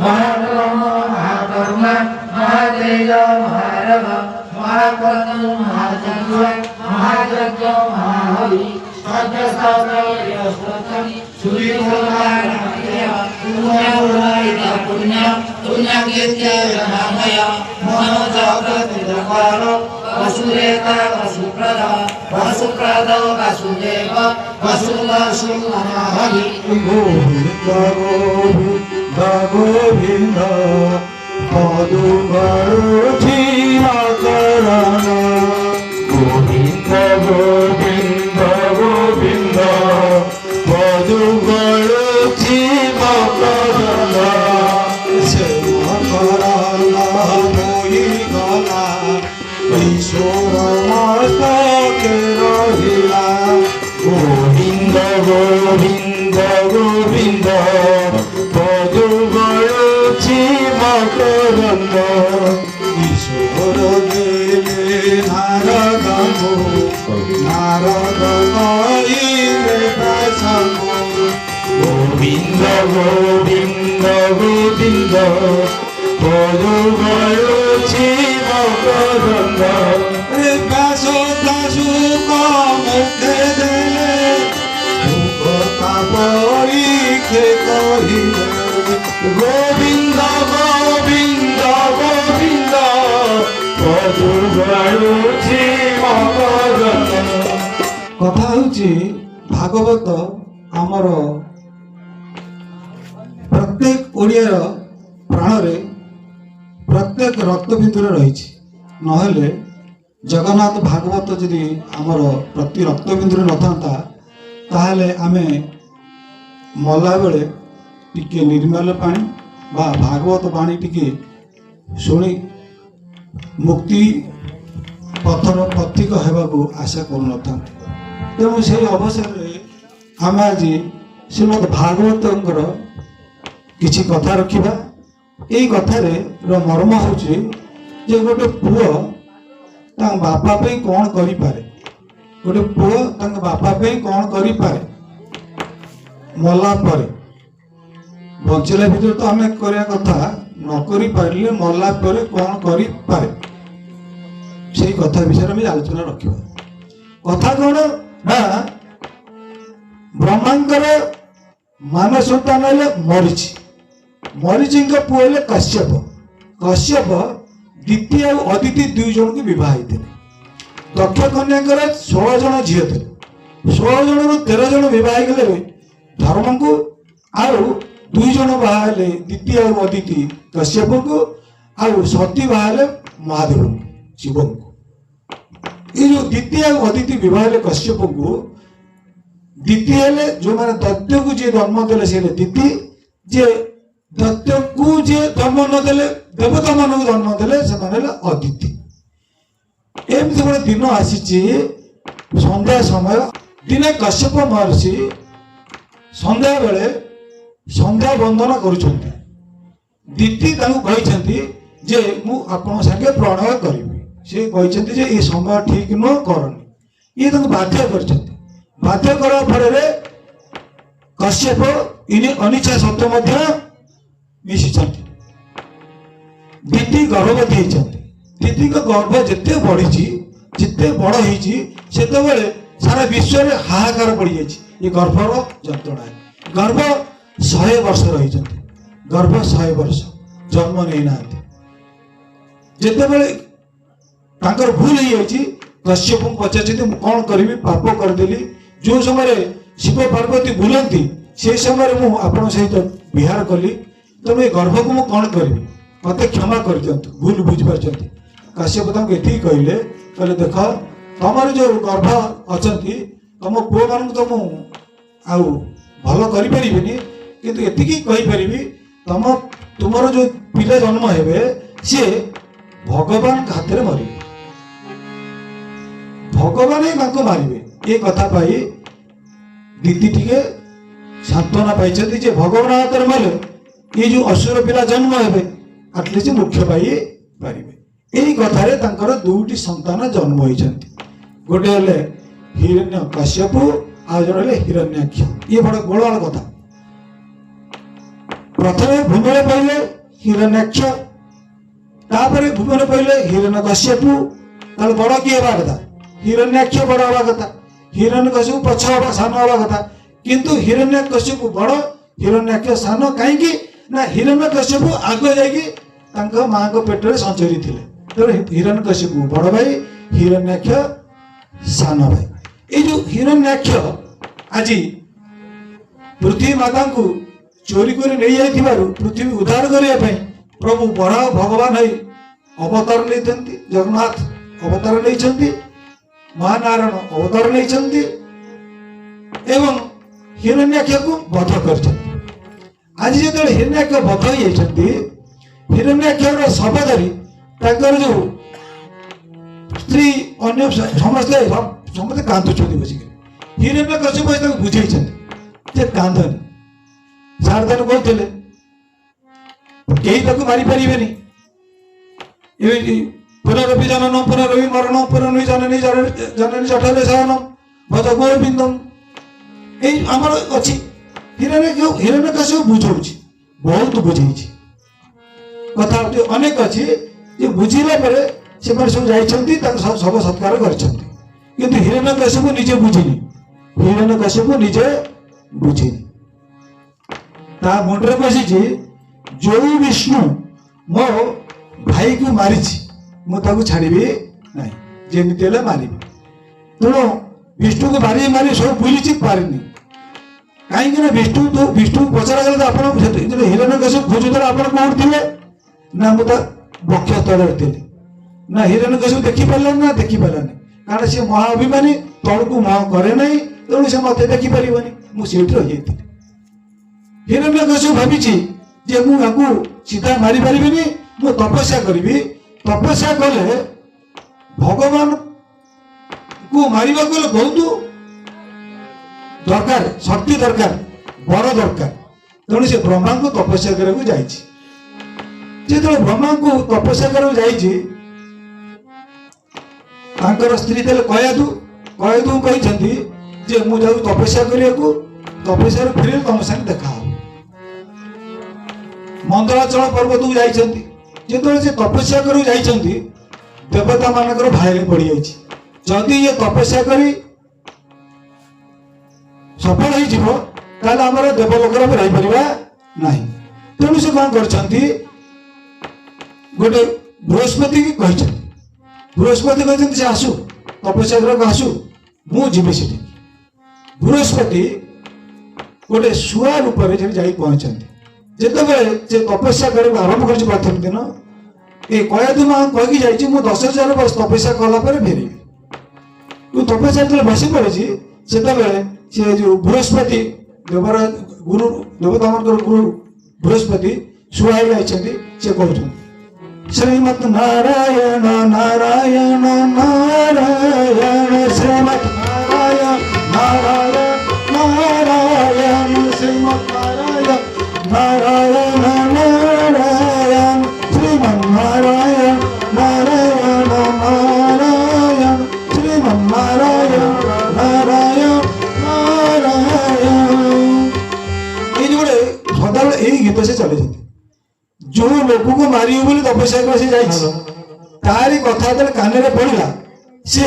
महाधर्म महाकर्म महातेज महारग महाक्रतु महाजन्म महायज्ञ महाहरि वसुरेता वसुप्रद वसुप्रद वसुदेव वसुवसुमहरि गोविंद गोविंद गोविंद पदुबरुचि करण गोविंद गोविंद गोविंद पदुबरुचि करण से करण मोहि गला ईश्वर मस्तके रहिला गोविंद गोविंद गोविंद पदुबरुचि मकरंद ईश्वर देले नारद नारद कहिले दासमो गोविंद गोविंद गोविंद पदुबरुचि मकरंद व्यास दासु मुखे देले কথা পরীক্ষে কহিলে গোবিন্দ গোবিন্দ গোবিন্দ পদুবরুচি মকরন্দ। কথা হচ্ছে ভাগবত আমার প্রত্যেক ওড়িয়ার প্রাণরে প্রত্যেক রক্তবিন্দুরে রয়েছে নহলে জগন্নাথ ভাগবত যদি আমার প্রতি রক্তবিন্দুরে নথান্তা তাহলে আমি মলা বেড়ে টিকে ନିର୍ମଳ ପାଣି ବା ଭାଗବତ ବାଣୀ ଟିକେ ଶୁଣି ମୁକ୍ତି ପଥର ପଥିକ ହେବାକୁ ଆଶା କରୁନଥାନ୍ତି। ତେଣୁ ସେହି ଅବସରରେ ଆମେ ଆଜି ଶ୍ରୀମଦ୍ ଭାଗବତଙ୍କର କିଛି କଥା ରଖିବା। ଏଇ କଥାରେ ମର୍ମ ହେଉଛି ଯେ ଗୋଟେ ପୁଅ ତାଙ୍କ ବାପା ପାଇଁ କ'ଣ କରିପାରେ, ଗୋଟେ ପୁଅ ତାଙ୍କ ବାପା ପାଇଁ କ'ଣ କରିପାରେ ମଲା ପରେ। ବଞ୍ଚିଲା ଭିତରେ ତ ଆମେ କରିବା କଥା, ନ କରିପାରିଲେ ମଲା ପରେ କ'ଣ କରିପାରେ ସେଇ କଥା ବିଷୟରେ ଆମେ ଆଲୋଚନା ରଖିବା। କଥା କ'ଣ ନା ବ୍ରହ୍ମାଙ୍କର ମାନ ସନ୍ତାନ ହେଲେ ମରିଚି, ମରିଚିଙ୍କ ପୁଅ ହେଲେ କଶ୍ୟପ। କଶ୍ୟପ ଦିତି ଆଉ ଅଦିତି ଦୁଇ ଜଣଙ୍କୁ ବିବାହ ହେଇଥିଲେ। ଦକ୍ଷ କନ୍ୟାଙ୍କର 16 ଜଣ ଝିଅ ଥିଲେ। 16 ଜଣରୁ 13 ଜଣ ବିବାହ ହେଇଗଲେ ଧର୍ମଙ୍କୁ, ଆଉ 2 ଜଣ ବାହା ହେଲେ ଦିତି ଆଉ ଅଦିତି କଶ୍ୟପଙ୍କୁ, ଆଉ ସତୀ ବାହା ହେଲେ ମହାଦେବଙ୍କୁ ଶିବଙ୍କୁ। ଏଇ ଯୋଉ ଦିତି ଆଉ ଅଦିତି ବିବାହ ହେଲେ କଶ୍ୟପଙ୍କୁ, ଦିତି ହେଲେ ଯୋଉମାନେ ଦୈତ୍ୟକୁ ଯିଏ ଜନ୍ମ ଦେଲେ ସେ ହେଲେ ଦିତି, ଯିଏ ଦୈତ୍ୟକୁ ଯିଏ ଜନ୍ମ ନଦେଲେ ଦେବତା ମାନଙ୍କୁ ଜନ୍ମ ଦେଲେ ସେମାନେ ହେଲେ ଅଦିତି। ଏମିତି ଗୋଟେ ଦିନ ଆସିଛି ସନ୍ଧ୍ୟା ସମୟ, ଦିନେ କଶ୍ୟପ ମହର୍ଷି ସନ୍ଧ୍ୟା ବେଳେ ସନ୍ଧ୍ୟା ବନ୍ଦନ କରୁଛନ୍ତି। ଦିତି ତାଙ୍କୁ କହିଛନ୍ତି ଯେ ମୁଁ ଆପଣଙ୍କ ସାଙ୍ଗେ ପ୍ରଣୟ କରିବି। ସେ କହିଛନ୍ତି ଯେ ଏ ସମୟ ଠିକ ନୁହଁ, କରନି। ଇଏ ତାଙ୍କୁ ବାଧ୍ୟ କରିଛନ୍ତି। ବାଧ୍ୟ କରିବା ଫଳରେ କଶ୍ୟପ ଅନିଚ୍ଛା ସତ୍ତ୍ୱେ ମଧ୍ୟ ମିଶିଛନ୍ତି। ଦିତି ଗର୍ଭବତୀ ହେଇଛନ୍ତି। ଦିତିଙ୍କ ଗର୍ଭ ଯେତେ ବଢିଛି, ଯେତେ ବଡ ହେଇଛି, ସେତେବେଳେ ସାରା ବିଶ୍ୱରେ ହାହାକାର ପଡିଯାଇଛି ଏ ଗର୍ଭର ଯନ୍ତ୍ରଣା। ଗର୍ଭ 100 ବର୍ଷ ରହିଛନ୍ତି, ଗର୍ଭ 100 ବର୍ଷ ଜନ୍ମ ନେଇନାହାନ୍ତି। ଯେତେବେଳେ ତାଙ୍କର ଭୁଲ ହେଇଯାଇଛି, କଶ୍ୟପଙ୍କୁ ପଚାରିଛନ୍ତି ମୁଁ କ'ଣ କରିବି, ପାପ କରିଦେଲି। ଯେଉଁ ସମୟରେ ଶିବ ପାର୍ବତୀ ବୁଲନ୍ତି সেই ସମୟରେ ମୁଁ ଆପଣଙ୍କ ସହିତ ବିହାର କଲି, ତେଣୁ ଏ ଗର୍ଭକୁ ମୁଁ କ'ଣ କରିବି, ମୋତେ କ୍ଷମା କରିଦିଅନ୍ତୁ, ଭୁଲ ବୁଝିପାରୁଛନ୍ତି। କାଶ୍ୟପ ତାଙ୍କୁ ଏତିକି କହିଲେ, ଦେଖ ତମର ଯୋଉ ଗର୍ଭ ଅଛନ୍ତି ତମ ପୁଅମାନଙ୍କୁ ତ ମୁଁ ଆଉ ଭଲ କରିପାରିବିନି, କିନ୍ତୁ ଏତିକି କହିପାରିବି ତୁମର ଯୋଉ ପିଲା ଜନ୍ମ ହେବେ ସିଏ ଭଗବାନଙ୍କ ହାତରେ ମରିବେ, ଭଗବାନ ହିଁ ତାଙ୍କୁ ମାରିବେ। ଏ କଥା ପାଇ ଦିଦି ଟିକେ ସାନ୍ତ୍ୱନା ପାଇଛନ୍ତି ଯେ ଭଗବାନ ହାତରେ ମଲେ ଏ ଯୋଉ ଅସୁର ପିଲା ଜନ୍ମ ହେବେ ଆଟଲିଷ୍ଟ ମୁଖ୍ୟ ପାଇ ପାରିବେ। ଏଇ କଥାରେ ତାଙ୍କର 2ଟି ସନ୍ତାନ ଜନ୍ମ ହୋଇଛନ୍ତି। ଗୋଟେ ହେଲେ ହିରଣ୍ୟ କଶ୍ୟପ, ଆଉ ଜଣେ ହେଲେ ହିରଣ୍ୟାକ୍ଷ। ଇଏ ବଡ ଗୋଳମାଳ କଥା। प्रथमे भूमिरे पहिले हिरण्याक्ष तापर भूमिरे पहिले हिरण्यकश्यपु ताले बड़ किए हवा कथा हिरण्याक्ष बड़ हवा कथा हिरण्यकश्यपु पछ हवा सान हवा कथा किंतु हिरण्यकश्यपु बड़ हिरण्याक्ष सान कहीं ना हिरण्यकश्यपु आगे जाकि माँ को पेटर संचरी थे तेरे हिरण्यकश्यपु बड़ भाई हिरण्याक्ष सान भाई ये जो हिरण्याक्ष आज पृथ्वी माता को चोरी कर नहीं जाइथिबारु पृथ्वी उद्धार करने पे प्रभु बड़ा भगवान है अवतार नहीं जगन्नाथ अवतार नहीं महानारायण अवतार नहीं एवं हिरण्याक्ष को वध कर आज जो हिरण्याक्ष वध हो जाती हिरण्याक्ष शव धरी जो स्त्री अन्य समस्ते समस्ते कांदुंट बसिक हिरण्यकश्यप बुझे कांदनी सारदान कहते कहीं मारी पारे पुनरपि जनन पुनरपि मरण पुनरपि जननी जननी जठरे शयनम भज गोविंदम आम अच्छी हिरण्यकश्यप बुझाऊ बहुत बुझे कथा अनेक अच्छी बुझिला से सब जाइछन्ति सब सत्कार करछन्ति हिरण्यकश्यप निजे बुझिनी हिरण्यकश्यप निजे बुझिनी ता मुंडरे पशि जो विष्णु मो भाई को मारी मुझे छाड़ी ना जमी मारि तेणु विष्णु को मारी मारी सब बुली पारे कहीं विष्णु तो विष्णु पचरा गला तो आप हिरण्यकश्यप खोजुला आप कौन थे ना मुझे वक्षस्थल थी ना हिरण्यकश्यप देखिपारे ना देखिपारानी कारण सी महाअभिमानी तल को मुह करे ना तेणु से मत देखिपार मुझे रही हिरण्यकश्यप भावी जे मुझे सीधा मारी पारि मु तपस्या करी तपस्या कले भगवान को मारिबा को बहुत दरकार शक्ति दरकार बर दरकार तेणु से ब्रह्मा को तपस्या करने जो ब्रह्मा को तपस्या करने स्त्री थे कयादु कयादु कही मुझे तपस्या करने को तपस्या फिर तुम साथ देखा मंदराचल पर्वत को जाइछन्ति जेतोले से तपस्या करू जाइछन्ति देवता मानकर भाइले पड़ी जाइछि जदि ये तपस्या करी सफल होई जिवो ताले हमर देवलोक रे रहि परिबा नाही तेणु से कौन करछन्ति गोटे बृहस्पति की कहिछन्ति बृहस्पति कहिछन्ति से आसु तपस्या करके आसु मु जिबे सेठी बृहस्पति गोटे सुआ रूप में जाई पहुंचन्ति जितेबाला से तपस्या करने आरंभ कर प्रथम दिन ये कयादु माँ कहीकि जाइए मुझे 10,000 वर्ष तपस्या कलापर फेरबी तू तपस्या जो बसी पड़े से जो बृहस्पति देवरा गुरु देवता मान गुरु बृहस्पति शुआई जाइए से कहते श्रीमत् नारायण नारायण नारायण श्रीमत् नारायण नारायण नारायण श्रीमत् नारायण नारायण श्रीमन्नारायण नारायण नारायण श्रीमन्नारायण नारायण नारायण ये जोड़े सदा यही गीत से चले जाते जो लोक को मारि बोली तपस्या कर से जाइछि तारी कथा जब कान में पड़ा सी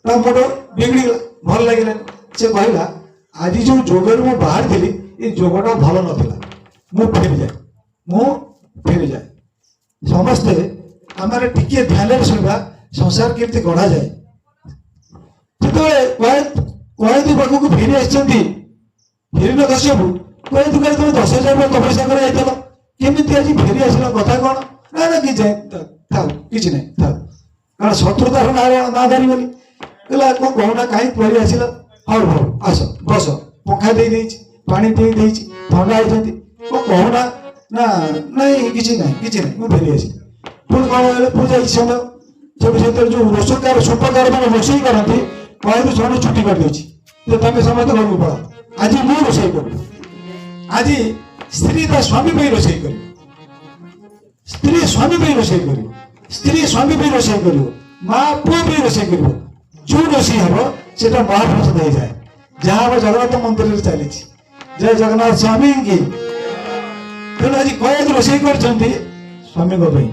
मोट बिगड़ भल लगे से कहला आज जो जोगर मु बाहर थी ये जोगटा भल ना फेरी जाए समस्ते आम टिके ध्यान शुणा संसार केमती गढ़ा जाए कयदु पाखक फेरी आसी हिरण्यकश्यप कयदु कहे तुम 10,000 तपस्या कर केमी आज फेरी आसला कथा कौन ना ना कि किसी ना था कारण शत्रुतार ना धरबनी कहला कौन कहना कहीं फेरी आसला हौ हौ आस बस पंखा दे पानी दे थंडा होती कहना ना नहीं किसी ना मुझे फेरी आसी पुणी कौन पूजा समय सब जो रोषकार स्वल्पकार मैंने रोषे करती कहू समय छुट्टी कर तुम समस्त घर को पड़ा आज मुझे रोषे कर आज स्त्री ता स्वामी पे रोषे कर स्त्री स्वामी पे रोषे कर स्त्री स्वामी पे रोषे कर माँ पुओ पे रोषे कर जो रोषे हम से महाप्रसाद हो जाए जहाँ हम जगन्नाथ मंदिर चली जय जगन्नाथ स्वामी की ତେଣୁ ଆଜି କୟାଦୁ ରୋଷେଇ କରିଛନ୍ତି ସ୍ୱାମୀଙ୍କ ପାଇଁ।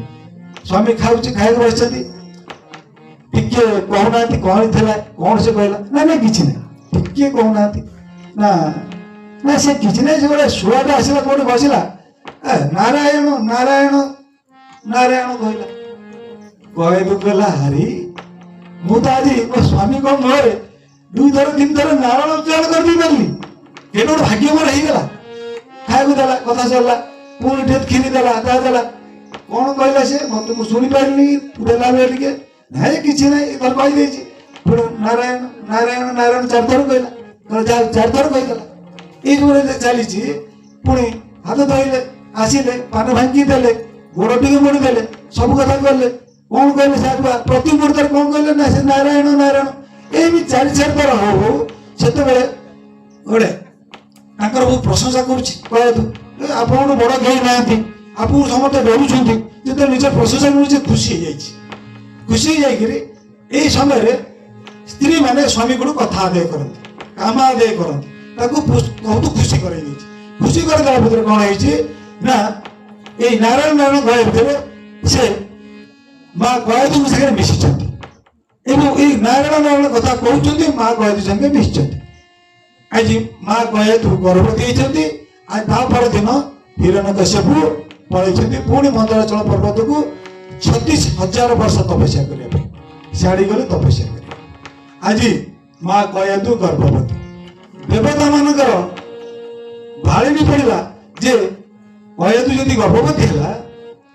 ସ୍ୱାମୀ ଖାଉଛି, ଖାଇବାକୁ ବସିଛନ୍ତି, ଟିକେ କହୁନାହାନ୍ତି କଣ ଥିଲା, କଣ ସେ କହିଲା, ନା ନା କିଛି ନାହିଁ, ଟିକେ କହୁନାହାନ୍ତି, ନା ନା ସେ କିଛି ନାହିଁ, ସେ ଗୋଟେ ଶୁଆଟା ଆସିଲା କୋଉଠି ବସିଲା, ନାରାୟଣ ନାରାୟଣ ନାରାୟଣ କହିଲା। କୟାଦୁ କହିଲା, ହାରି ମୁଁ ତ ଆଜି ମୋ ସ୍ୱାମୀଙ୍କ ମୁହଁରେ 2 ଥର 3 ଥର ନାରାୟଣ ଉଚ୍ଚାରଣ କରିଦେଇ ପାରିଲି, କେତେ ଗୋଟେ ଭାଗ୍ୟ ମୋର ହେଇଗଲା। ଖାଇବାକୁ ଦେଲା, କଥା ସରିଲା, ପୁଣି ଟିକେ କ୍ଷୀରି ଦେଲା, ତା ଦେଲା, କଣ କହିଲା ସେ ମତେ ମୁଁ ଶୁଣିପାରିଲିନି, ଦେଲା ବେଳେ ଟିକେ ନାଇଁ କିଛି ନାହିଁ ଏଥର କହିଦେଇଛି, ପୁଣି ନାରାୟଣ ନାରାୟଣ ନାରାୟଣ 4 ଥର କହିଲା, 4 ଥର କହିଦେଲା। ଏଇ ଯୋଉ ଚାଲିଛି। ପୁଣି ହାତ ଧୋଇଲେ, ଆସିଲେ, ପାନ ଭାଙ୍ଗି ଦେଲେ, ଗୋଡ ଟିକେ ମୋଡି ଦେଲେ, ସବୁ କଥା କଲେ, କଣ କହିଲେ ସେ ପ୍ରତି ମୁହୂର୍ତ୍ତରେ କଣ କହିଲେ ନା ସେ ନାରାୟଣ ନାରାୟଣ। ଏମିତି 4 ଥର ହଉ ହଉ ସେତେବେଳେ ଗୋଟେ ତାଙ୍କର ବହୁତ ପ୍ରଶଂସା କରୁଛି କୟାଦୁ, ଆପଣଙ୍କୁ ବଡ କେହି ନାହାନ୍ତି, ଆପଣଙ୍କୁ ସମସ୍ତେ ଡରୁଛନ୍ତି। ଯେତେବେଳେ ନିଜର ପ୍ରଶଂସା କରୁଛି ଖୁସି ହେଇଯାଇଛି। ଖୁସି ହେଇଯାଇକିରି ଏଇ ସମୟରେ ସ୍ତ୍ରୀ ମାନେ ସ୍ୱାମୀକୁ କଥା ଆଦାୟ କରନ୍ତି, କାମ ଆଦାୟ କରନ୍ତି, ତାକୁ ବହୁତ ଖୁସି କରାଇ ଦେଇଛି। ଖୁସି କରିଦେବା ଭିତରେ କଣ ହେଇଛି ନା ଏଇ ନାରାୟଣ ନାରାୟଣ କହିବା ଭିତରେ ସେ ମା କୟାଦୁଙ୍କ ସାଙ୍ଗରେ ମିଶିଛନ୍ତି ଏବଂ ଏଇ ନାରାୟଣ ନାରାୟଣ କଥା କହୁଛନ୍ତି, ମା କୟାଦୁ ସାଙ୍ଗେ ମିଶିଛନ୍ତି। ଆଜି ମା କୟାଦୁ ଗର୍ଭବତୀ ହେଇଛନ୍ତି। ଆଉ ତା ପରଦିନ ହିରଣ୍ୟକଶ୍ୟପ ପଳେଇଛନ୍ତି ପୁଣି ମନ୍ଦାରାଚଳ ପର୍ବତକୁ 36,000 ବର୍ଷ ତପସ୍ୟା କରିବା ପାଇଁ, ସିଆଡି ଗଲେ ତପସ୍ୟା କରିବା। ଆଜି ମା କୟାଦୁ ଗର୍ଭବତୀ। ଦେବତା ମାନଙ୍କର ଭାଳିନି ପଡିଲା ଯେ କୟାଦୁ ଯଦି ଗର୍ଭବତୀ ହେଲା,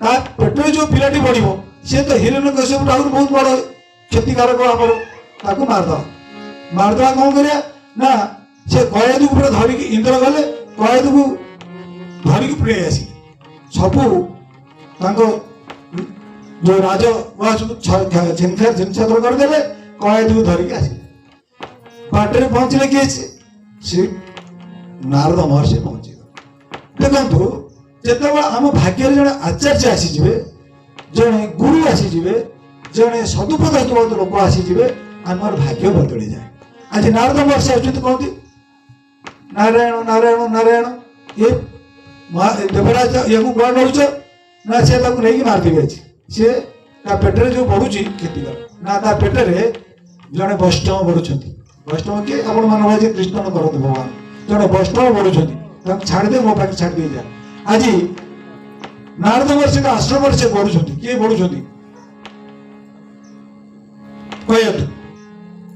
ତା ପେଟରେ ଯୋଉ ପିଲାଟି ବଢିବ ସେ ତ ହିରଣ୍ୟକଶ୍ୟପ ଆହୁରି ବହୁତ ବଡ କ୍ଷତିକାରକ ଆମର, ତାକୁ ମାରିଦବା। ମାରିଦବା କଣ କରିବା ନା ସେ କୟାଦୁକୁ ପୁରା ଧରିକି ଇନ୍ଦ୍ର ଗଲେ, କୟାଦୁକୁ ଧରିକି ପୁରେଇ ଆସିଲେ। ସବୁ ତାଙ୍କ ଯୋଉ ରାଜ ଛିନଛତ୍ର କରିଦେଲେ, କୟାଦୁକୁ ଧରିକି ଆସିଲେ। ବାଟରେ ପହଞ୍ଚିଲେ କିଏ? ସେ ନାରଦ ମହର୍ଷି ପହଞ୍ଚିଗଲେ। ଦେଖନ୍ତୁ, ଯେତେବେଳେ ଆମ ଭାଗ୍ୟରେ ଜଣେ ଆଚାର୍ଯ୍ୟ ଆସିଯିବେ, ଜଣେ ଗୁରୁ ଆସିଯିବେ, ଜଣେ ସଦୁପଦେଶ ଲୋକ ଆସିଯିବେ, ଆମର ଭାଗ୍ୟ ବଦଳିଯାଏ। ଆଜି ନାରଦ ମହର୍ଷି ଆସୁଛନ୍ତି, କହନ୍ତି ନାରାୟଣ ନାରାୟଣ ନାରାୟଣ। ଏ ଦେବରାଜ ୟାକୁ କୁଆଡେ ନଉଛ ନା ସେ ତାକୁ ନେଇକି ମାରିଦେବେ। ଅଛି ସେ ତା ପେଟରେ ଯୋଉ ବଢୁଛି କ୍ଷତିକାର ନା, ତା ପେଟରେ ଜଣେ ବୈଷ୍ଣବ ବଢୁଛନ୍ତି। ବୈଷ୍ଣବ କିଏ? ଆପଣ ମାନ ଭାଇ କୃଷ୍ଣ କରନ୍ତୁ ଭଗବାନ। ଜଣେ ବୈଷ୍ଣବ ବଢୁଛନ୍ତି, ତାଙ୍କୁ ଛାଡ଼ିଦେ, ମୋ ପାଖରେ ଛାଡ଼ି ଦେଇଯା। ଆଜି ନାରଦ ମହର୍ଷିଙ୍କ ଆଶ୍ରମରେ ସେ ବଢୁଛନ୍ତି। କିଏ ବଢୁଛନ୍ତି? କୟାଦୁ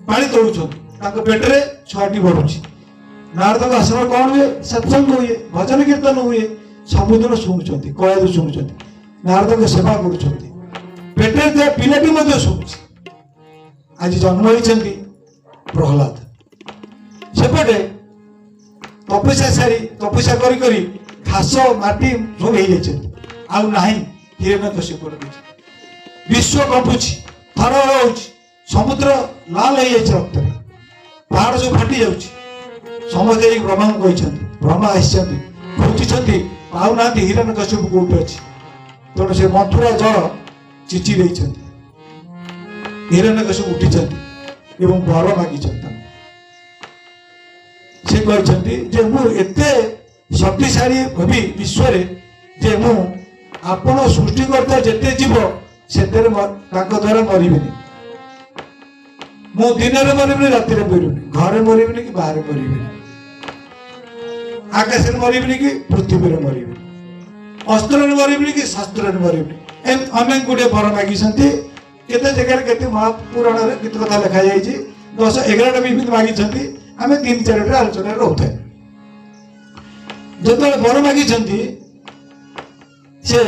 ପାଣି ତୋଳୁଛନ୍ତି, ତାଙ୍କ ପେଟରେ ଛୁଆଟି ବଢୁଛି। ନାରଦଙ୍କ ଆଶ୍ରମରେ କଣ ହୁଏ? ସତ୍ସଙ୍ଗ ହୁଏ, ଭଜନ କୀର୍ତ୍ତନ ହୁଏ, ସବୁଦିନ ଶୁଣୁଛନ୍ତି, କୟାଦୁ ଶୁଣୁଛନ୍ତି, ନାରଦଙ୍କ ସେବା କରୁଛନ୍ତି, ପେଟରେ ଥିବା ପିଲାଟି ମଧ୍ୟ ଶୁଣୁଛି। ଆଜି ଜନ୍ମ ହେଇଛନ୍ତି ପ୍ରହ୍ଲାଦ। ସେପଟେ ତପସ୍ୟା ସାରି ତପସ୍ୟା କରି କରି ଘାସ ମାଟି ସବୁ ହେଇଯାଇଛନ୍ତି, ଆଉ ନାହିଁ ହିରଣ୍ୟକଶ୍ୟପ। ବିଶ୍ୱ କମ୍ପୁଛି, ଥରହର ହଉଛି, ସମୁଦ୍ର ଲାଲ ହେଇଯାଇଛି ରକ୍ତରେ, ପାହାଡ ସବୁ ଫାଟି ଯାଉଛି। ସମସ୍ତେ ଏଇ ବ୍ରହ୍ମାଙ୍କୁ କହିଛନ୍ତି, ବ୍ରହ୍ମା ଆସିଛନ୍ତି, ଖୋଜିଛନ୍ତି, ପାଉନାହାନ୍ତି ହିରଣ୍ୟକଶ୍ୟପ କୋଉଠି ଅଛି। ତେଣୁ ସେ ମଥୁରା ଜଳ ଚିଚି ଦେଇଛନ୍ତି। ହିରଣ୍ୟକଶ୍ୟପ ଉଠିଛନ୍ତି ଏବଂ ବର ମାଗିଛନ୍ତି ତାଙ୍କୁ। ସେ କହିଛନ୍ତି ଯେ ମୁଁ ଏତେ ଶକ୍ତିଶାଳୀ ହେବି ବିଶ୍ୱରେ ଯେ ମୁଁ ଆପଣ ସୃଷ୍ଟି କରୁଥିବା ଯେତେ ଜୀବ ସେଥିରେ ତାଙ୍କ ଦ୍ୱାରା ମରିବିନି। ମୁଁ ଦିନରେ ମରିବିନି, ରାତିରେ ମରିବିନି, ଘରେ ମରିବିନି କି ବାହାରେ ମରିବିନି, ଆକାଶରେ ମରିବିନି କି ପୃଥିବୀରେ ମରିବିନି, ଅସ୍ତ୍ରରେ ମରିବିନି କି ଶାସ୍ତ୍ରରେ ମରିବିନି। ଏମିତି ଅନେକ ଗୁଡ଼ିଏ ବର ମାଗିଛନ୍ତି। କେତେ ଜାଗାରେ କେତେ ମହାପୁରାଣରେ କେତେ କଥା ଲେଖାଯାଇଛି। 10-11ଟା ବି ଏମିତି ମାଗିଛନ୍ତି। ଆମେ 3-4ଟା ଆଲୋଚନାରେ ରହୁଥାଏ। ଯେତେବେଳେ ବର ମାଗିଛନ୍ତି ସେ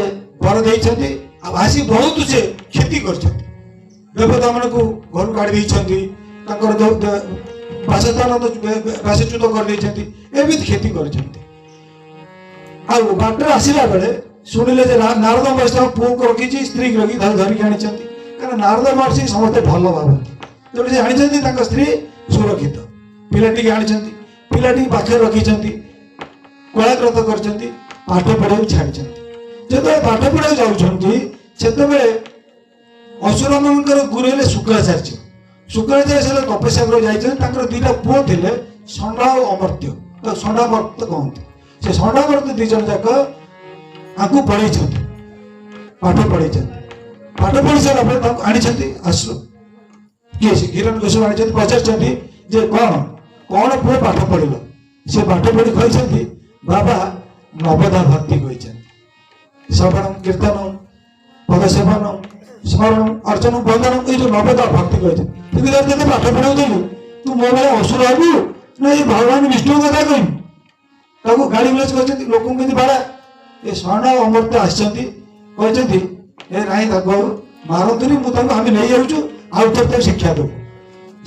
ବର ଦେଇଛନ୍ତି, ଆଉ ଆସି ବହୁତ ସେ କ୍ଷତି କରିଛନ୍ତି। ଦେବତା ମାନଙ୍କୁ ଘରୁ କାଢି ଦେଇଛନ୍ତି, ତାଙ୍କର ବାସସ୍ଥାନ ବାସଚ୍ୟୁତ କରିଦେଇଛନ୍ତି, ଏମିତି କ୍ଷତି କରିଛନ୍ତି। ଆଉ ବାଟରେ ଆସିଲା ବେଳେ ଶୁଣିଲେ ଯେ ନାରଦ ମହର୍ଷି ତାଙ୍କ ପୁଅକୁ ରଖିଛି, ସ୍ତ୍ରୀକି ରଖି ଧରିକି ଆଣିଛନ୍ତି। କାରଣ ନାରଦ ମହର୍ଷି ସମସ୍ତେ ଭଲ ଭାବନ୍ତି, ତେଣୁ ସେ ଆଣିଛନ୍ତି ତାଙ୍କ ସ୍ତ୍ରୀ ସୁରକ୍ଷିତ। ପିଲାଟିକି ଆଣିଛନ୍ତି, ପିଲାଟିକି ପାଖରେ ରଖିଛନ୍ତି, କଳାଗ୍ରତ କରିଛନ୍ତି, ପାଠ ପଢାଇବାକୁ ଛାଡ଼ିଛନ୍ତି। ଯେତେବେଳେ ପାଠ ପଢାଇବାକୁ ଯାଉଛନ୍ତି ସେତେବେଳେ ଅସୁର ମାନଙ୍କର ଗୁରୁ ହେଲେ ଶୁକ୍ରାଚାର୍ଯ୍ୟ। ଶୁକ୍ରାଚାର୍ଯ୍ୟ ସେ ତପସ୍ୟା କରି ଯାଇଛନ୍ତି। ତାଙ୍କର 2ଟା ପୁଅ ଥିଲେ, ଷଣ୍ଢ ଆଉ ଅମର୍ତ୍ୟ, ଷଣ୍ଢାମର୍ତ୍ୟ କହନ୍ତି। ସେ ଷଣ୍ଢାମର୍ତ୍ୟ 2 ଜଣ ଯାକ आपको पढ़े पाठ पढ़े पाठ पढ़ी सारा आनी आश्रम किए हिरण कश्यप आनी पचार जे कौन कौन पुओ पाठ पढ़ल से पाठ पढ़ी कही बाबा नवदा भक्ति कही श्रवण कीर्तन पदसेवन स्मरण अर्चन बंदन ये जो नवदा भक्ति कही पाठ पढ़ाऊ तू मो भाई असुर हबू ना ये भगवान विष्णु कथा कहू गाड़ी गुलाज कर लोक बाड़ा ये स्वर्ण अमृत आसती ए नाई मारतुनि आम नहीं जाऊँ आउ थे शिक्षा देव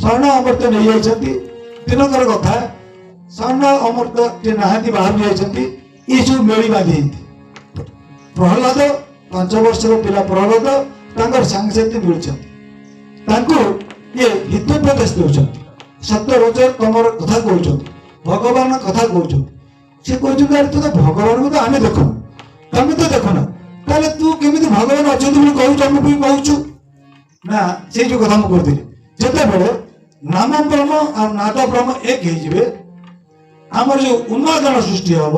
स्वर्ण अमृत नहीं जाती दिनकर कथा स्वर्ण अमृत जे नहांती बाहर जाती ये सब मेली बांधी प्रहलाद 5 वर्षर पिला प्रहलाद सांगसाथी मिलूँ ये हितोपदेश दौरान सत्य रोज तुम कथा कहते भगवान कथा कहते सी कहते तू तो भगवान को तो आम देखु तुम तो देखुना ताले तू केमी भगवान अच्छा कहूँ कहूँ ना से जो कथा मुझे जिते बड़े नाम ब्रह्म और नाद ब्रह्म एक आमर जो उन्मादन सृष्टि हम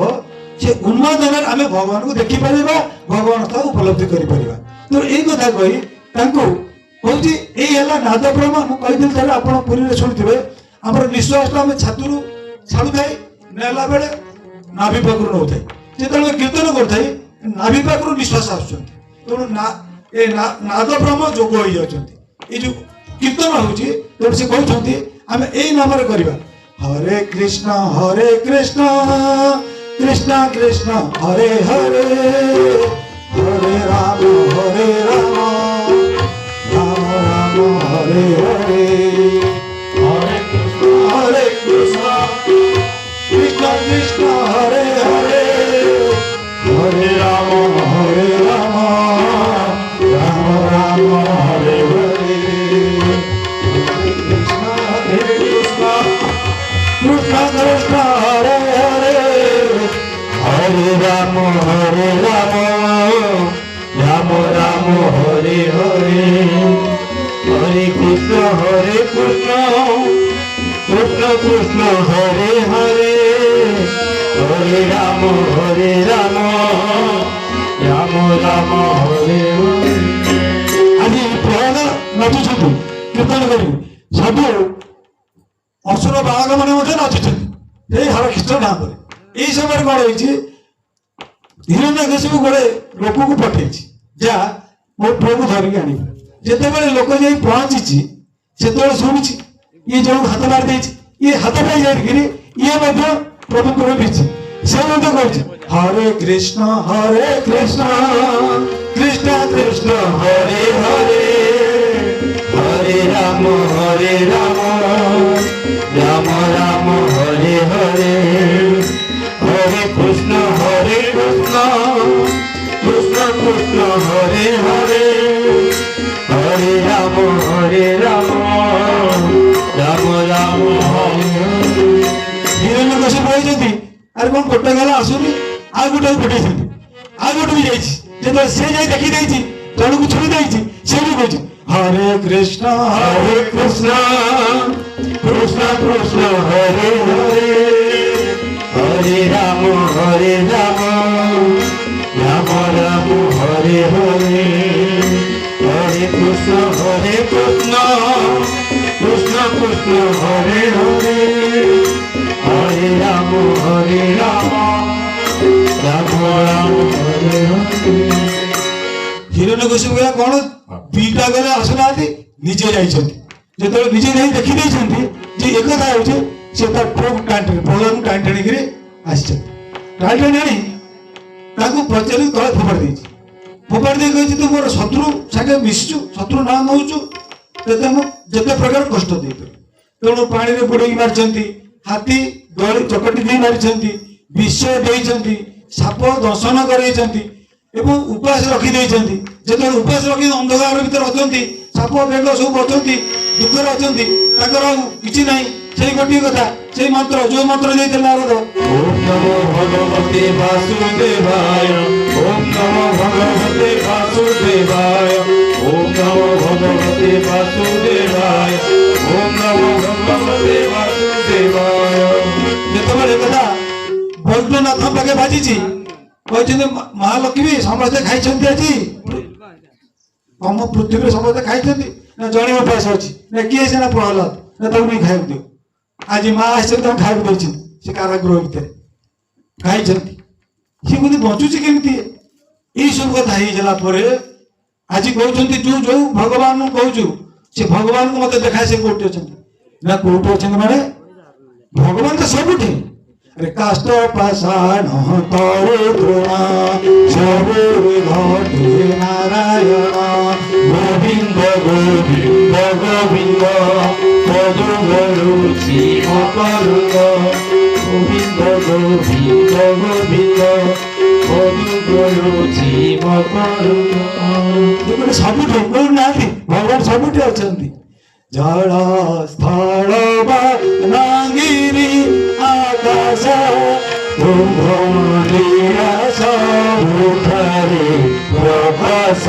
से उन्मादन आम भगवान को देखिपर भगवान कथा उपलब्धि कर तो यही कथा कही कहूँ नाद ब्रह्म मुझे आप पुरी शुणुवे आम निश्वास आम छातु छाड़ू थाए नेला बेले नाभि पाखु नौ थाए जो कीर्तन कर नाभि पाखु निश्वास आसुँच नाद ब्रह्म जोग हो जाती जो कीर्तन होती से कहते आम यही नाम करवा हरे कृष्ण कृष्ण कृष्ण हरे हरे हरे राम राम राम हरे हरे हरे कृष्ण कृष्ण कृष्ण हरे हरे हरे राम राम राम हरे हरे कृष्ण कृष्ण कृष्ण हरे हरे हरे राम राम राम हरे हरे हरे कृष्ण कृष्ण कृष्ण हरे हरे हरे राम राम राम हरे हरे आज प्रहलाद नाचुं कीर्तन कर सब असुर बालक मैंने नाचुं ये हर कृष्ण नाम यही समय कौन हो हिरण्यकशिपु गोटे लोक को पठे जा मो पुओ को धरिक आनी जिते बड़े लोक जा पहुंची से शुणी ये जो हाथ मार दे ये हाथ पाई जाकर ये प्रभु को बीची से कह हरे कृष्ण कृष्ण कृष्ण हरे हरे हरे राम राम राम हरे हरे हरे कृष्ण कृष्ण कृष्ण हरे हरे हरे राम राम राम हरे हरे हिरण्यकशिपु कहते अरे कौन गोटे गला आसुनी आ गोटे पठे आ गोटे भी जाइए से जाए देखी जन को छुड़ी देती से भी कहते हरे कृष्ण कृष्ण कृष्ण हरे हरे हरे राम राम राम हरे हरे हरे कृष्ण कृष्ण कृष्ण हरे हरे हरे राम राम हरे हरे हिरण्यकशिपु गला कौन दुईटा गले आसुना निजे जाते निजे नहीं देखी एक कथा हो प्रहलाद टाणी टाणी आसी टाणी आनी पचारि तले फोपाड़ी दे कही तू मोर शत्रु सागे मिशु शत्रु नाम हूँ जिते प्रकार कष्ट दे तेणु पानी में बुड़े मारी हाथी गली चकटी दे मारी विष दे साप दंशन कर उपास रखी जो उपास रखी अंधकार भर अच्छा साप बेग सब अच्छा दुखर अच्छा कि ना से गोटे कथा से मंत्र जो मंत्र देते नारद ओम नमो भगवते वासुदेवाय ओम नमो भगवते वासुदेवाय ओम नमो भगवते वासुदेवाय ओम नमो भगवते वासुदेवाय जिते कथा बैद्यनाथ पाखे बाजी କହିଛନ୍ତି ମହାଲକ୍ଷ୍ମୀ ସମସ୍ତେ ଖାଇଛନ୍ତି ଆଜି ତମ ପୃଥିବୀରେ ସମସ୍ତେ ଖାଇଛନ୍ତି ନା ଜଣେ ଉପାସ ଅଛି ନା କିଏ ସିନା ପ୍ରହ୍ଲାଦ ନା ତାକୁ ନେଇ ଖାଇବାକୁ ଦିଅ ଆଜି ମା ଆସିଛନ୍ତି ତାଙ୍କୁ ଖାଇବାକୁ ଦେଇଛନ୍ତି ସେ କାରାଗୃହ ଭିତରେ ଖାଇଛନ୍ତି ସିଏ ବୋଧେ ବଞ୍ଚୁଛି କେମିତି ଏଇ ସବୁ କଥା ହେଇଗଲା ପରେ ଆଜି କହୁଛନ୍ତି ଯୋଉ ଭଗବାନ କହୁଛୁ ସେ ଭଗବାନଙ୍କୁ ମତେ ଦେଖା ସେ କୋଉଠି ଅଛନ୍ତି ନା କୋଉଠି ଅଛନ୍ତି ମାନେ ଭଗବାନ ତ ସବୁଠି रे काष्ट पाषाण तरे द्रोण सबु घटे नारायण गोविंद गोविंद गोविंद पदुरुचि मकरुंद गोविंद गोविंद गोविंद पदुरुचि मकरुंद सबुठ कोउनाथि भगवान सबुठ अछंती जल स्थल नागिरी आकाश कुंभनिराश मुखरे प्रकाश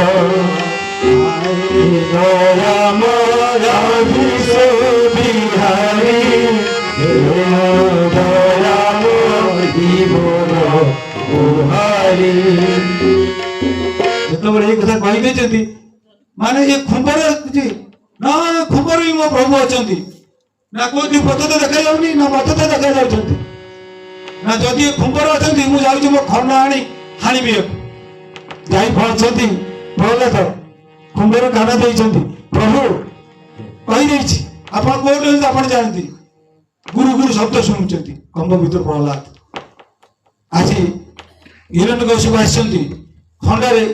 राम राधीश बिहारी दयाम जीवन उहारी ଯେତେବେଳେ ଏଇ କଥା କହିଦେଇଛନ୍ତି ମାନେ ଏ ଖୁମ୍ବରେ ନା ଖୁମ୍ବରେ ବି ମୋ ପ୍ରଭୁ ଅଛନ୍ତି ନା କୋଉଠି ପତତ ଦେଖାଯାଉନି ନା ମତେ ତ ଦେଖାଯାଉଛନ୍ତି ନା ଯଦି ଖୁମ୍ବରେ ଅଛନ୍ତି ମୁଁ ଯାଉଛି ମୋ ଖଣ୍ଡ ଆଣି ହାଣିବି ଯାଇ ପହଞ୍ଚନ୍ତି ପ୍ରହ୍ଲାଦ ଖୁମ୍ବରେ କାନ ଦେଇଛନ୍ତି ପ୍ରଭୁ କହିଦେଇଛି ଆପଣ କୋଉଠି ଅଛନ୍ତି ଆପଣ ଜାଣନ୍ତି ଗୁରୁ ଗୁରୁ ଶବ୍ଦ ଶୁଣୁଛନ୍ତି କମ୍ବ ଭିତରୁ ପ୍ରହ୍ଲାଦ ଆଜି ହିରଣ୍ୟକଶ୍ୟପ ଆସିଛନ୍ତି ଖଣ୍ଡରେ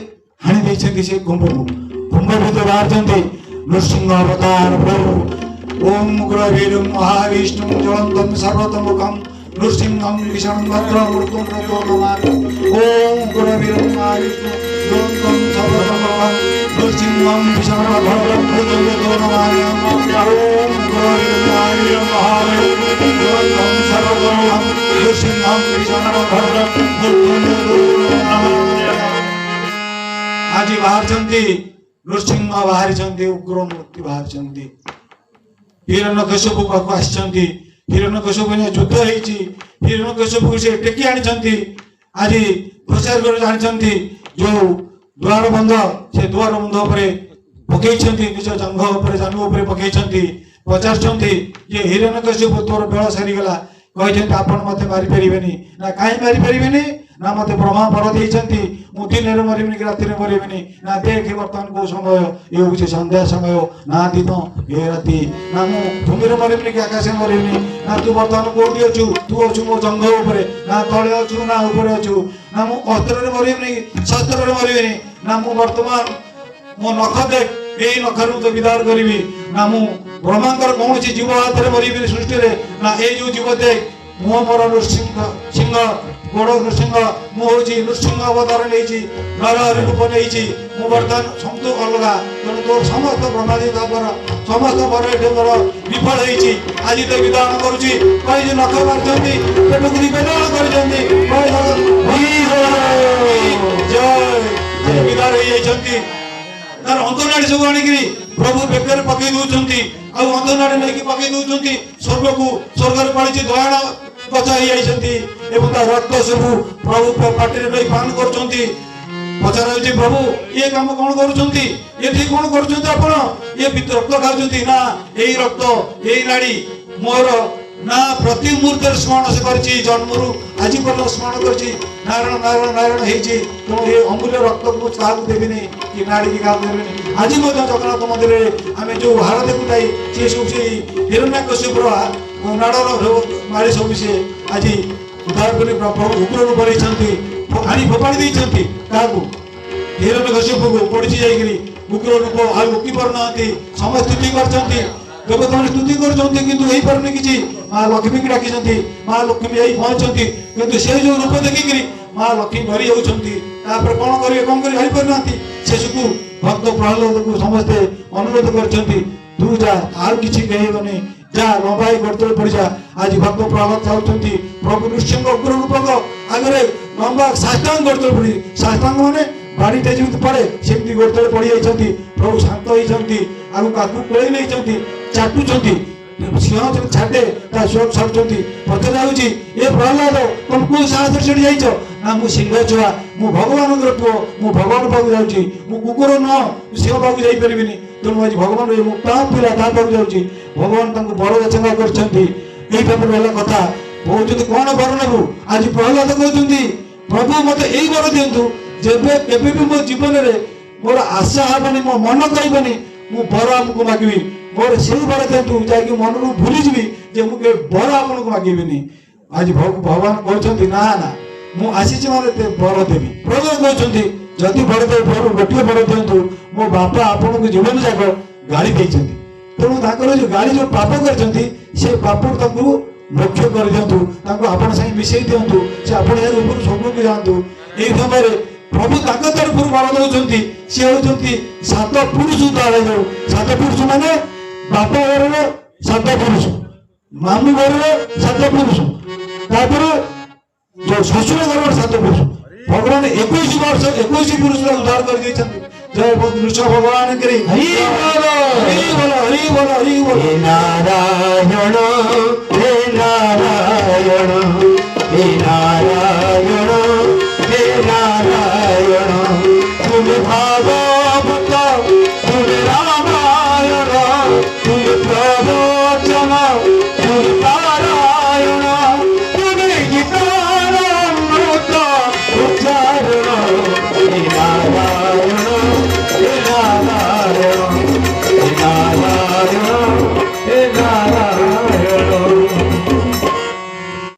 ହାଣି ଦେଇଛନ୍ତି ସେ କୁମ୍ଭକୁ କୁମ୍ଭ ଭିତରେ ବାହାରିଛନ୍ତି ନୃସିଂହ ଅବତାର ପ୍ରଭୁ ओम उग्रवीरं महाविष्णुं ज्वलन्तं सर्वतोमुखं नृसिंहं भीषणं भद्रं मृत्युञ्जयो नमामि ओम उग्रवीरं महाविष्णुं ज्वलन्तं सर्वतोमुखं नृसिंहं भीषणं भद्रं मृत्युञ्जयो नमामि ओम उग्रवीरं महाविष्णुं ज्वलन्तं सर्वतोमुखं नृसिंहं भीषणं भद्रं मृत्युञ्जयो नमामि आज बाहर नृसिंह बाहरी उग्र मूर्ति बाहरी हिरण्यकश्यप पाखु आसिଛନ୍ତି हिरण्यकश्यप युद्ध ହେଇଛି हिरण्यकश्यप से टेकी आनिଛନ୍ତି आज प्रचार कर जानिଛନ୍ତି जो द्वार बंध से द्वार बंध ଉପରେ पकेइଛନ୍ତି निज जंघ ଉପରେ जानु ଉପରେ पकेइଛନ୍ତି पचारଛନ୍ତି जे हिरण्यकश्यप तोर बेळ सरी गला कहइଛନ୍ତି आपण मते मारि परिबेनी ना काई मारि परिबेनी ना मते ब्रह्मा वर देइଛନ୍ତି मु दिन रे मरिबेनी कि राति रे मरिबेनी ना देख वर्तमान को समय ए होछि संध्या समय ना दिन ए राति ना मु भूमि रे मरिबेनी कि आकाश रे मरिबेनी ना तू वर्तमान कोठी अछु तू अछु मो जंघ ऊपर ना तळे अछु ना ऊपर अछु ना मु अस्त्र रे मरिबेनी शस्त्र रे मरिबेनी ना मु वर्तमान मो नख देख ए नखरु तो विदार करिवि ना मु ब्रह्मांकर कोनोसी जीव हाथ रे मरिबेनी सृष्टि रे ना ए जो जीव देख मो मोर नृसिंह सिंह बड़ नृसिंह मु होची नृसिंह अवतार नहीं नर रूप नहीं मु बर्तमान समस्त अलगा तेणु तोर समस्त ब्रह्मादि तापर समस्त बर एठर विफल होती आज तो विधान करुच्ची कही नख मारी पेटक निवेदन कर विदार तार अंतनाड़ी सब आणिक प्रभु बेकर पकई दौरान आउ अंतनाड़ी नहीं पकई दौरान स्वर्ग को स्वर्ग पड़ी दयाण गच हो रक्त सब प्रभु पार्टी रही पान कर पचार प्रभु ये कम कौन करुँच कौन कर रक्त खाऊँ ना यही रक्त यही नाड़ी मोर ना प्रति मुहूर्त स्मरण से करछि जन्मरु आज पर्यटन स्मरण करछि नारायण नारायण नारायण होइछि तेणु ये अमूल्य रक्त को काहू देबिनी कि नाड़ी की काहू देबिनी आज जगन्नाथ मंदिर आम जो हार देखुताई सी सब से हिरण्यकश्यप नाड़र मारी सब से आज उद्धार कर प्रभु उग्र रूप आनी फोपाड़ी देइछन्ति काहू हिरण्यकश्यप को पड़ी जाइकरी उग्र रूप आ रोकी पारना समस्त स्तुति करछन्ति देवता स्तुति कर कि माँ लक्ष्मी की डाकी माँ लक्ष्मी आई पहुंचती किंतु से जो रूप देखिक माँ लक्ष्मी डरी जाती कौन करेंगे कौन कर जापार शेष को भक्त प्रहलाद को समस्ते अनुरोध कर तू जा आउ कि कहबनी जा लंबाई गर्तले पड़ जा आज भक्त प्रहलाद चाहते प्रभु नृसिंह उग्र रूपक आगे लंबा साष्टांग गर्तले पड़ी साष्टांग माने बाड़ीटे जमी पड़े सेमती गर्तले पड़ जाती प्रभु शांत होती आगे काकू कोई नहीं चाटुंट सिंह छाटे सब छाड़ुंट पचरा ये प्रहलाद तुम कौ साहस चढ़ी जाइछ ନା ମୁଁ ସିଂହ ଛୁଆ, ମୁଁ ଭଗବାନଙ୍କର ପୁଅ, ମୁଁ ଭଗବାନ ପାଖକୁ ଯାଉଛି, ମୁଁ କୁକୁର ନୁହଁ ସିଂହ ପାଖକୁ ଯାଇପାରିବିନି। ତେଣୁ ଆଜି ଭଗବାନ ମୁଁ ତା ପିଲା ତା ପାଖକୁ ଯାଉଛି। ଭଗବାନ ତାଙ୍କୁ ବରଦ ଚେଙ୍ଗା କରିଛନ୍ତି। ଏଇଟା ମୋର ହେଲା କଥା। କହୁଛନ୍ତି କଣ ବର ନେବୁ? ଆଜି ପ୍ରହ୍ଲାଦ କହୁଛନ୍ତି ପ୍ରଭୁ ମତେ ଏଇ ବର ଦିଅନ୍ତୁ, ଯେବେ କେବେ ବି ମୋ ଜୀବନରେ ମୋର ଆଶା ହେବନି, ମୋ ମନ କହିବନି ମୁଁ ବର ଆମକୁ ମାଗିବି। ମୋର ସେଇ ବର ଦିଅନ୍ତୁ ଯାହାକି ମନରୁ ଭୁଲିଯିବି ଯେ ମୁଁ କେବେ ବର ଆପଣଙ୍କୁ ମାଗିବିନି। ଆଜି ଭଗବାନ କହୁଛନ୍ତି ନା ନା ମୁଁ ଆସିଛି ମାନେ ବର ଦେବି। ପ୍ରଭୁ କହୁଛନ୍ତି ଯଦି ବର ଦେବ ଗୋଟିଏ ବର ଦିଅନ୍ତୁ, ମୋ ବାପା ଆପଣଙ୍କୁ ଜୀବନ ଯାକ ଗାଳି ଦେଇଛନ୍ତି, ତେଣୁ ତାଙ୍କର ଯୋଉ ଗାଳି ଯୋଉ ପାପ କରିଛନ୍ତି ସେ ପାପକୁ ତାଙ୍କୁ ମୋକ୍ଷ କରିଦିଅନ୍ତୁ, ତାଙ୍କୁ ଆପଣ ସାଙ୍ଗେ ମିଶେଇ ଦିଅନ୍ତୁ, ସେ ଆପଣ ଏ ଉପରୁ ସ୍ୱର୍ଗକୁ ଯାଆନ୍ତୁ। ଏଇ ସମୟରେ ପ୍ରଭୁ ତାଙ୍କ ତରଫରୁ ବର ଦଉଛନ୍ତି। ସେ ହଉଛନ୍ତି 7 ପୁରୁଷ ଉଦାହରଣ। 7 ପୁରୁଷ ମାନେ ବାପ ଘରର 7 ପୁରୁଷ, ମାମୁଁ ଘରର 7 ପୁରୁଷ, ତାପରେ ଯୋଉ ଶ୍ୱଶୁର ଘରର 7 ପୁରୁଷ। ଭଗବାନ 21 ବର୍ଷ 21 ପୁରୁଷର ଉଦ୍ଧାର କରିଦେଇଛନ୍ତି। ଜୟ କୃଷ୍ଣ ଭଗବାନ କରି ହରି ବୋଲ ହରି ବୋଲ ହରି ବୋଲ ହରି ବୋଲ। हे नारायण हे नारायण हे नारायण।